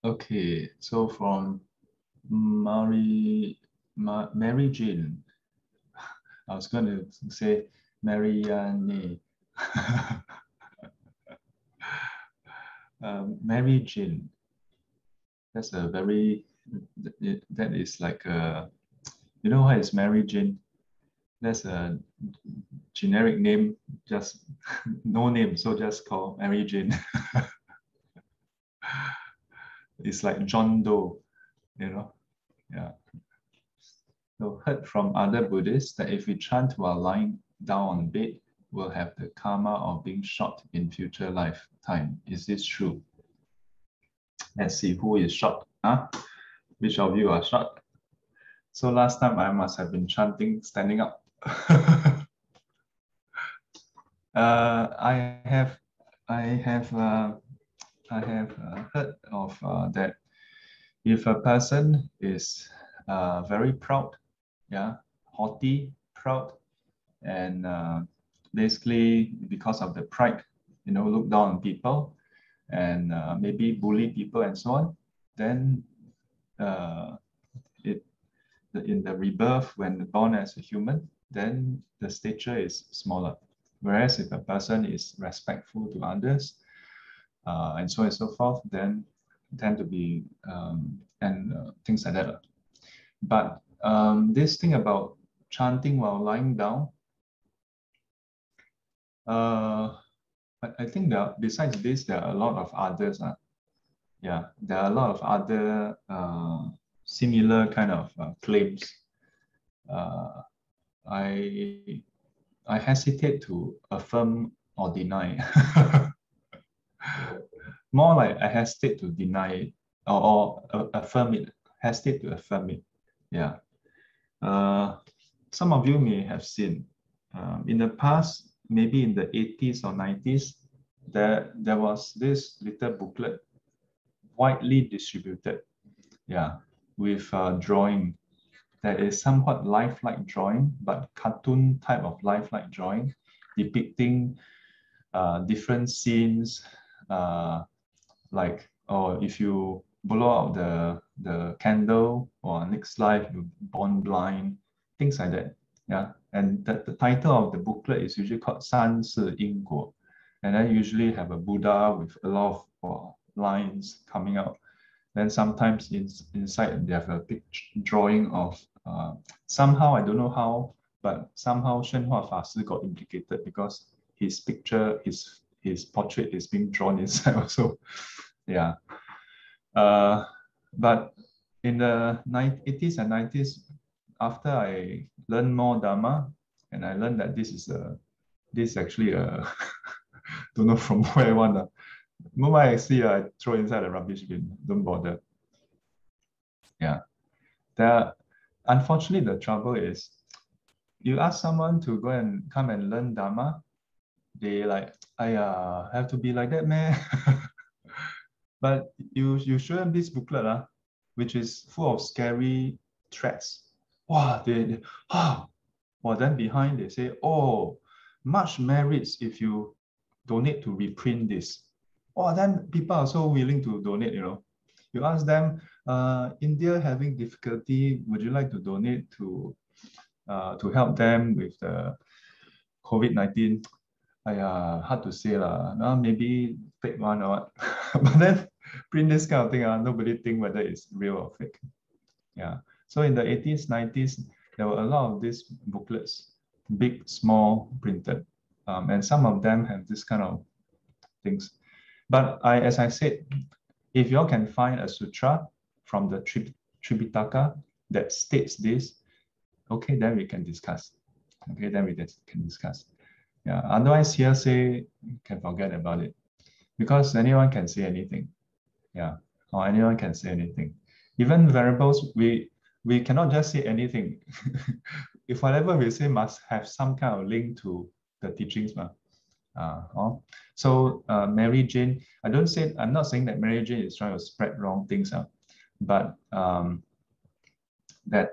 Okay, so from Mary Jane. I was going to say Marianne. Mary Jane. That's a very, that is like a, you know what is Mary Jane? That's a generic name, just no name, so just call Mary Jane. It's like John Doe, you know? Yeah. So heard from other Buddhists that if we chant while lying down on bed, we'll have the karma of being shot in future lifetime. Is this true? Let's see who is shot. Huh? Which of you are shot? So last time I must have been chanting standing up. I have heard of that if a person is very proud, yeah, haughty, proud, and basically because of the pride, look down on people and maybe bully people and so on, then in the rebirth, when born as a human, then the stature is smaller. Whereas if a person is respectful to others, and so on and so forth, then tend to be and things like that. But this thing about chanting while lying down, I think that besides this, there are a lot of others. Yeah, there are a lot of other similar kind of claims. I hesitate to affirm or deny. More like I hesitate to deny it or affirm it. Hesitate to affirm it. Yeah. Some of you may have seen in the past, maybe in the 80s or 90s, there was this little booklet widely distributed, yeah, with drawing that is somewhat lifelike drawing, but cartoon type of lifelike drawing, depicting different scenes, like, oh, if you blow out the candle, or next life you're born blind, things like that. Yeah, and the title of the booklet is usually called 三世因果, and then usually have a Buddha with a lot of lines coming out. Then sometimes inside they have a picture drawing of somehow, I don't know how, but somehow Shen Hua Fa Si got implicated because his picture, his portrait is being drawn inside also. Yeah. But in the 80s and 90s, after I learned more Dharma, and I learned that this is actually a don't know from where one. The moment I see, I throw inside the rubbish bin. Don't bother. Yeah. Unfortunately, the trouble is, you ask someone to go and come and learn Dharma, they like, I have to be like that, man. But you show them this booklet, which is full of scary threats. Wow, well, then behind they say, oh, much merits if you donate to reprint this. Oh, then people are so willing to donate, You ask them, India having difficulty, would you like to donate to help them with the COVID-19? Hard to say lah. Maybe fake one or what. But then print this kind of thing, nobody think whether it's real or fake. Yeah. So in the 80s, 90s, there were a lot of these booklets, big, small, printed. And some of them have this kind of things. But as I said, if you all can find a sutra from the Tripitaka that states this, okay, then we can discuss. Okay, then we can discuss. Yeah, otherwise hearsay, can forget about it. Because anyone can say anything. Yeah, or anyone can say anything. Even variables, we cannot just say anything. If whatever we say must have some kind of link to the teachings. So Mary Jane, I'm not saying that Mary Jane is trying to spread wrong things, but that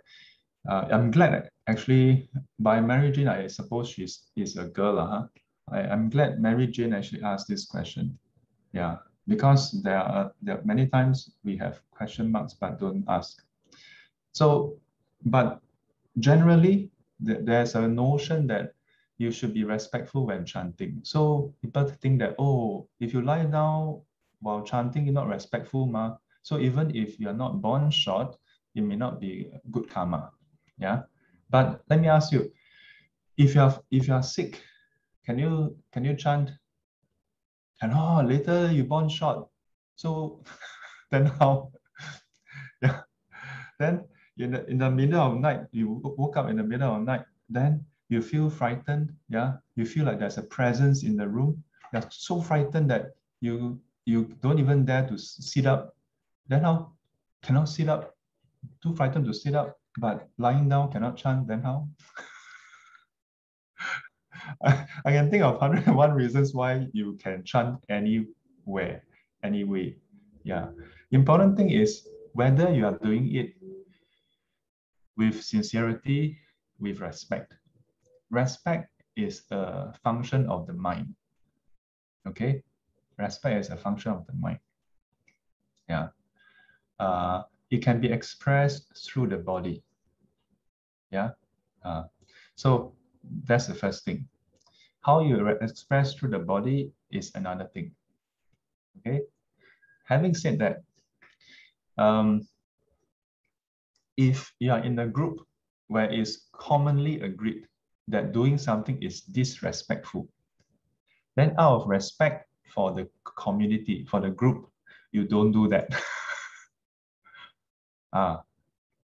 I'm glad that actually by Mary Jane, I suppose she's a girl, I'm glad Mary Jane actually asked this question. Yeah, because there are many times we have question marks but don't ask. So, but generally, there's a notion that you should be respectful when chanting. So people think that, oh, if you lie down while chanting, you're not respectful, ma. So even if you're not born short, it may not be good karma. Yeah. But let me ask you, if you're sick, can you chant? And oh, later you born short. So then how? Yeah. Then in the middle of night, you woke up in the middle of night, then you feel frightened. Yeah. You feel like there's a presence in the room. You're so frightened that you don't even dare to sit up. Then how? Cannot sit up. Too frightened to sit up, but lying down cannot chant. Then how? I can think of 101 reasons why you can chant anywhere, anyway. Yeah. Important thing is whether you are doing it with sincerity, with respect. Respect is a function of the mind. Okay? Respect is a function of the mind. Yeah. It can be expressed through the body. Yeah. So that's the first thing. How you express through the body is another thing. Okay. Having said that, if you are in a group where it's commonly agreed that doing something is disrespectful, then out of respect for the community, for the group, you don't do that.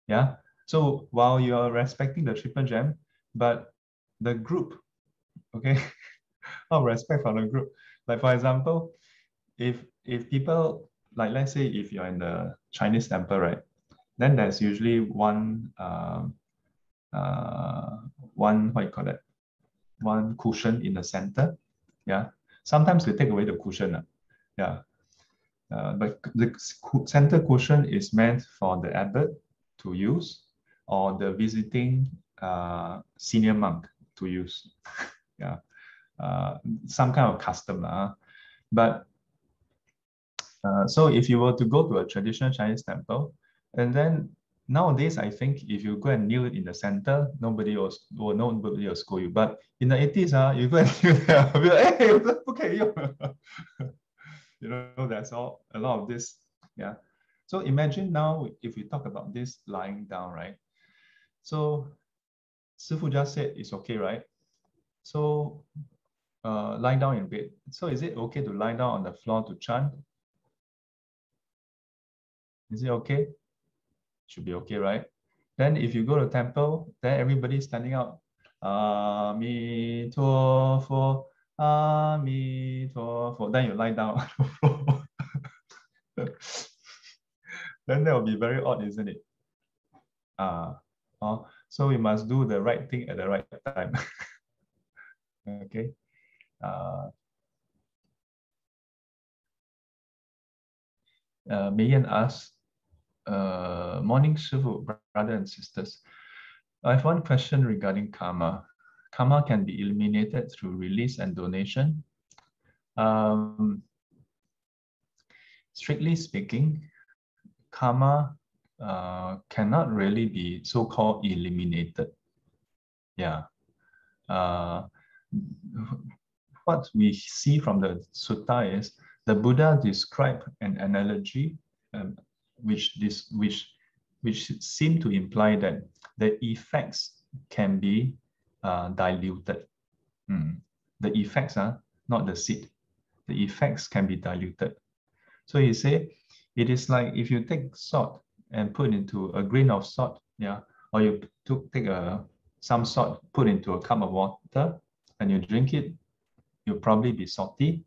Yeah. So while you're respecting the triple gem, but the group, okay, out of respect for the group. Like for example, if people, like let's say if you're in the Chinese temple, right, then there's usually one what you call that? One cushion in the center. Yeah. Sometimes they take away the cushion. Yeah. But the center cushion is meant for the abbot to use or the visiting senior monk to use. Yeah. Some kind of custom. But so if you were to go to a traditional Chinese temple, and then nowadays, I think if you go and kneel in the center, nobody will scold you. But in the 80s, you go and kneel there, be like, hey, 不可以用. You know, that's all a lot of this. Yeah. So imagine now if we talk about this lying down, right? So Sifu just said it's okay, right? So lying down in bed. So is it okay to lie down on the floor to chant? Is it okay? Should be okay, right? Then if you go to temple, then everybody's standing up. Ami Tuo Ami Tuo. Then you lie down on the floor. Then that will be very odd, isn't it? So we must do the right thing at the right time. Okay. Mayan asks, morning Shifu, brother and sisters. I have one question regarding karma. Karma can be eliminated through release and donation. Strictly speaking, karma cannot really be so-called eliminated. Yeah. What we see from the sutta is the Buddha described an analogy which seem to imply that the effects can be diluted. The effects are not the seed. The effects can be diluted. So he said, it is like if you take salt and put into a grain of salt, yeah, or you take some salt, put into a cup of water, and you drink it, you'll probably be salty.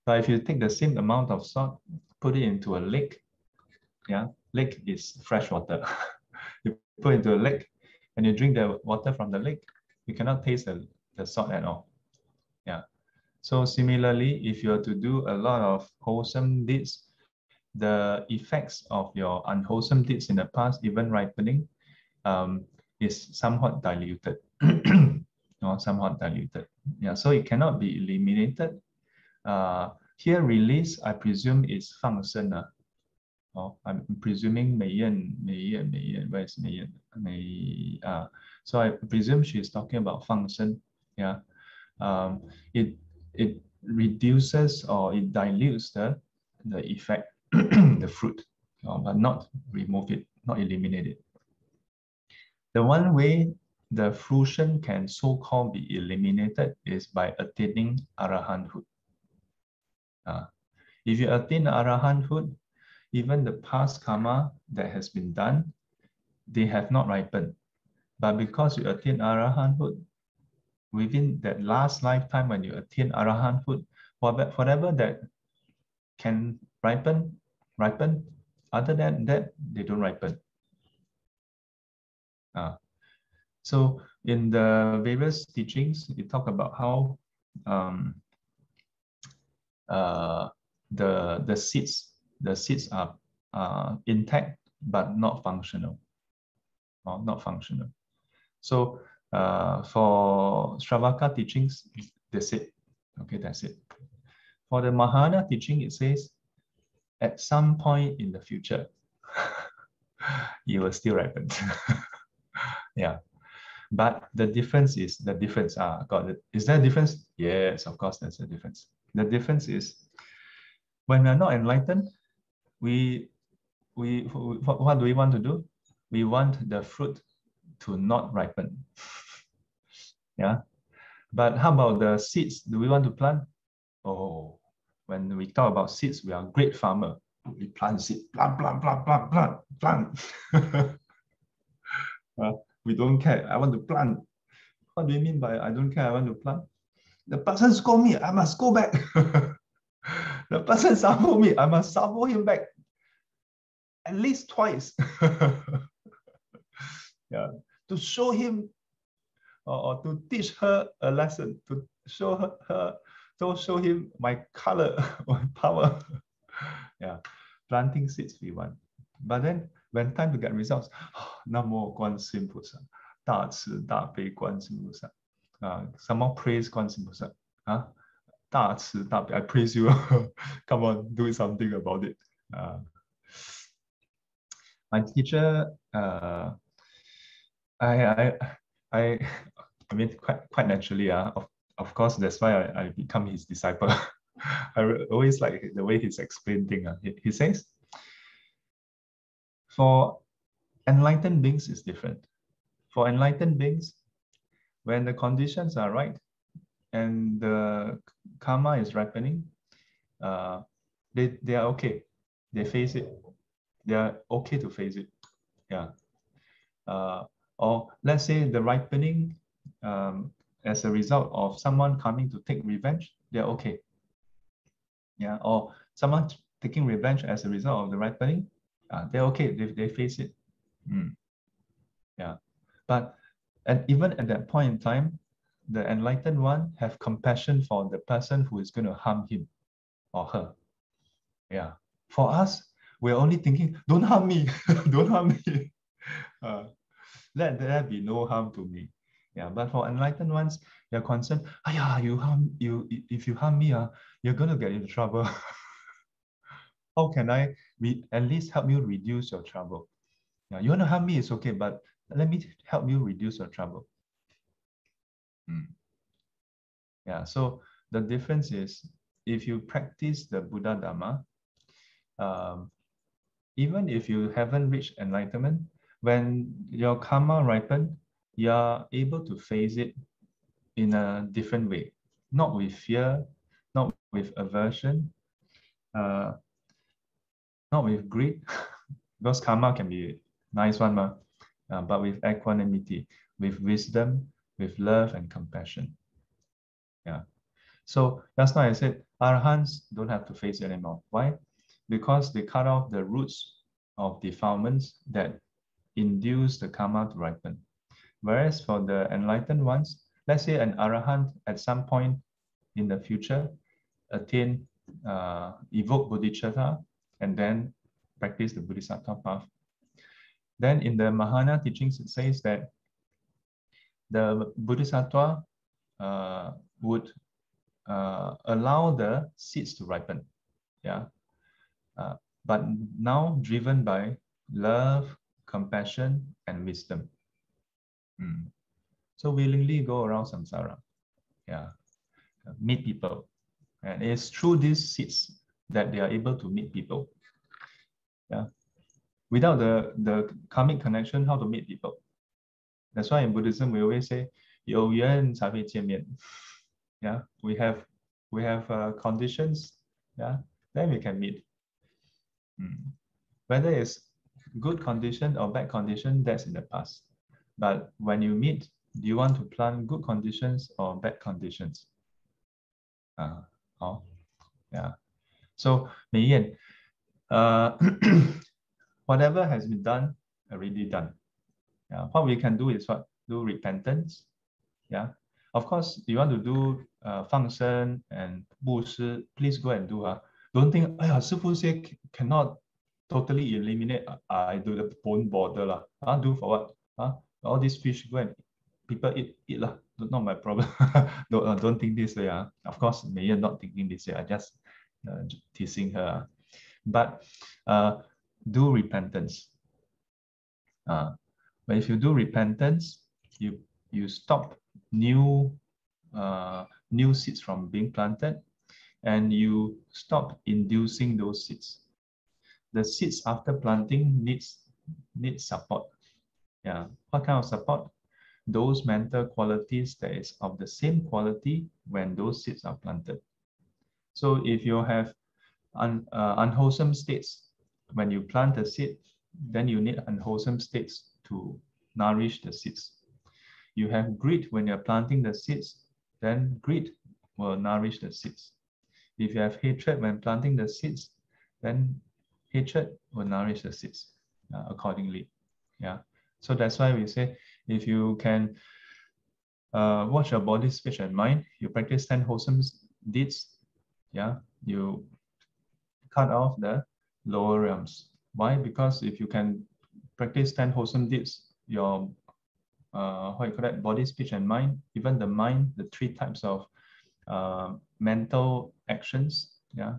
But if you take the same amount of salt, put it into a lake, yeah, lake is fresh water. You put into a lake and you drink the water from the lake, you cannot taste the salt at all. Yeah. So similarly, if you are to do a lot of wholesome deeds, the effects of your unwholesome deeds in the past, even ripening, is somewhat diluted. Or somewhat diluted. Yeah, so it cannot be eliminated. Here release, I presume is 放生. Oh, I'm presuming 美艳, where is 美艳? So I presume she's talking about 放生. Yeah. It reduces or it dilutes the effect, the fruit, but not remove it, not eliminate it. The one way the fruition can so-called be eliminated is by attaining arahanthood. If you attain arahanthood, even the past karma that has been done, they have not ripened. But because you attain arahanthood, within that last lifetime when you attain arahanthood, whatever that can ripen. Other than that, they don't ripen. So in the various teachings, you talk about how the seeds are intact but not functional. So for Shravaka teachings, that's it. Okay, that's it. For the Mahayana teaching, it says, at some point in the future, you will still ripen. Yeah. But the difference is, is there a difference? Yes, of course, there's a difference. The difference is, when we are not enlightened, what do we want to do? We want the fruit to not ripen. Yeah. But how about the seeds? Do we want to plant? Oh, when we talk about seeds, we are great farmer. We plant seed, plant. We don't care. I want to plant. What do you mean by I don't care? I want to plant? The person scold me. I must go back. The person sabo me. I must sabo him back at least twice. Yeah, to show him or to teach her a lesson, to show show him my color, my power. Yeah, planting seeds we want. But then when time to get results, 南无观世音菩萨，大慈大悲观世音菩萨。Some more praise 观世音菩萨。大慈大悲 I praise you. Come on, do something about it. My teacher, I mean, quite naturally, of course, that's why I become his disciple. I always like the way he's explained things. He says, for enlightened beings, it's different. For enlightened beings, when the conditions are right and the karma is ripening, they are okay. They face it. They are okay to face it. Yeah. Or let's say the ripening as a result of someone coming to take revenge, they're okay. Yeah. Or someone taking revenge as a result of the ripening, they're okay. They face it. Yeah. But even at that point in time, the enlightened one have compassion for the person who is going to harm him or her. Yeah. For us, we're only thinking, don't harm me, don't harm me. Let there be no harm to me. Yeah. But for enlightened ones, they're concerned, if you harm me, you're going to get into trouble. How can I at least help you reduce your trouble? Yeah, you want to harm me, it's okay, but let me help you reduce your trouble. Yeah, so the difference is, if you practice the Buddha Dharma, even if you haven't reached enlightenment, when your karma ripen, you're able to face it in a different way, not with fear, not with aversion, not with greed, because karma can be nice one, but with equanimity, with wisdom, with love and compassion. Yeah. So that's why I said Arhats don't have to face it anymore. Why? Because they cut off the roots of defilements that induce the karma to ripen. Whereas for the enlightened ones, let's say an Arahant at some point in the future attain, evoke bodhicitta, and then practice the Bodhisattva path. Then in the Mahayana teachings, it says that the Bodhisattva would allow the seeds to ripen. Yeah. But now driven by love, compassion, and wisdom. So willingly go around samsara. Yeah. Meet people. And it's through these seeds that they are able to meet people. Yeah. Without the karmic connection, how to meet people? That's why in Buddhism we always say, 有缘才会见面. Yeah, we have conditions. Yeah, then we can meet. Whether it's good condition or bad condition, that's in the past. But when you meet, do you want to plant good conditions or bad conditions? Yeah. So, Mei Yan, whatever has been done, already done. Yeah. What we can do is what? Do repentance. Yeah. Of course, you want to do 放生 and 布施, please go and do. Don't think, Sư父say cannot totally eliminate. I don't bother lah. Do for what? All these fish go and people eat lah. Not my problem. don't think this way. Of course, Mei Yan not thinking this way. I just teasing her. But do repentance. But if you do repentance, you stop new seeds from being planted, and you stop inducing those seeds. The seeds after planting needs support. Yeah. What kind of support? Those mental qualities that is of the same quality when those seeds are planted. So if you have unwholesome states when you plant a seed, then you need unwholesome states to nourish the seeds. You have greed when you're planting the seeds, then greed will nourish the seeds. If you have hatred when planting the seeds, then hatred will nourish the seeds accordingly. Yeah. So that's why we say, if you can watch your body, speech, and mind, you practice 10 wholesome deeds. Yeah, you cut off the lower realms. Why? Because if you can practice 10 wholesome deeds, your what you call that, body, speech, and mind, even the mind, the 3 types of mental actions, yeah,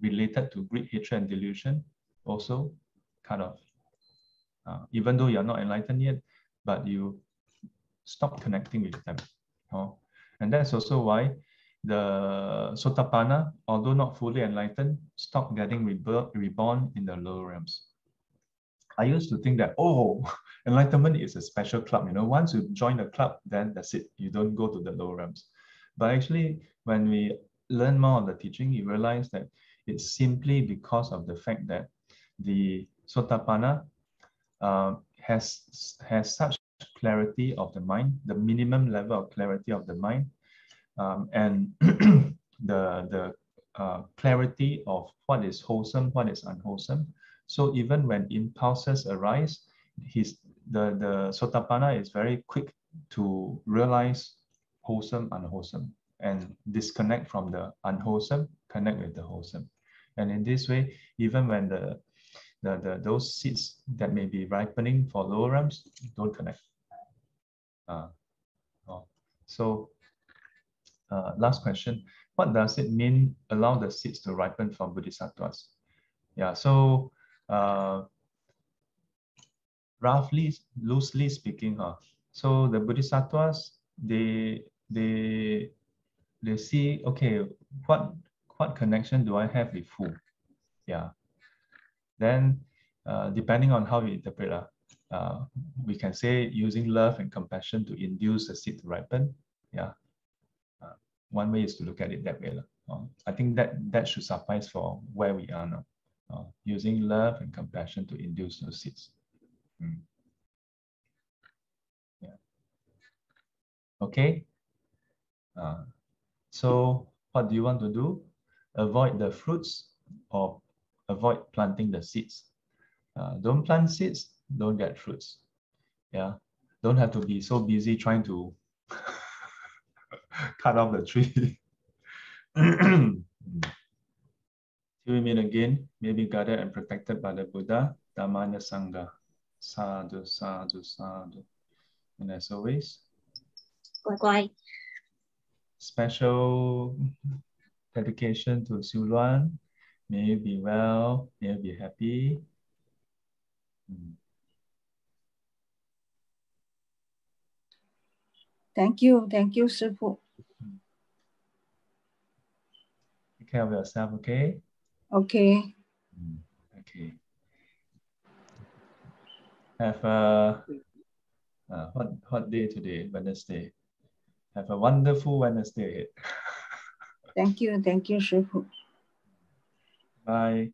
related to greed, hatred, and delusion, also cut off. Even though you're not enlightened yet, but you stop connecting with them. And that's also why the Sotapanna, although not fully enlightened, stop getting reborn in the lower realms. I used to think that, enlightenment is a special club. Once you join the club, then that's it. You don't go to the lower realms. But actually, when we learn more of the teaching, you realize that it's simply because of the fact that the Sotapanna has such clarity of the mind, the minimum level of clarity of the mind, and the clarity of what is wholesome, what is unwholesome. So even when impulses arise, the Sotapanna is very quick to realize wholesome, unwholesome, and disconnect from the unwholesome, connect with the wholesome. And in this way, even when those seeds that may be ripening for lower realms don't connect. So last question, what does it mean allow the seeds to ripen for Bodhisattvas? Yeah, so roughly, loosely speaking, so the Bodhisattvas, they see, okay, what connection do I have with who? Yeah. Then depending on how we interpret, we can say using love and compassion to induce the seed to ripen. Yeah. One way is to look at it that way. I think that should suffice for where we are now. Using love and compassion to induce those seeds. Yeah. Okay. So what do you want to do? Avoid the fruits or avoid planting the seeds. Don't plant seeds, don't get fruits. Yeah. Don't have to be so busy trying to cut off the tree. Till we meet again, may be guided and protected by the Buddha, Dhamma, and the Sangha. Sadhu, sadhu, sadhu. And as always, Quay. special dedication to Siu Luan. May you be well, may you be happy. Thank you, Sư Phụ. Take care of yourself, okay? Okay. Okay. Have a hot day today, Wednesday. Have a wonderful Wednesday ahead. Thank you, Sư Phụ. Bye.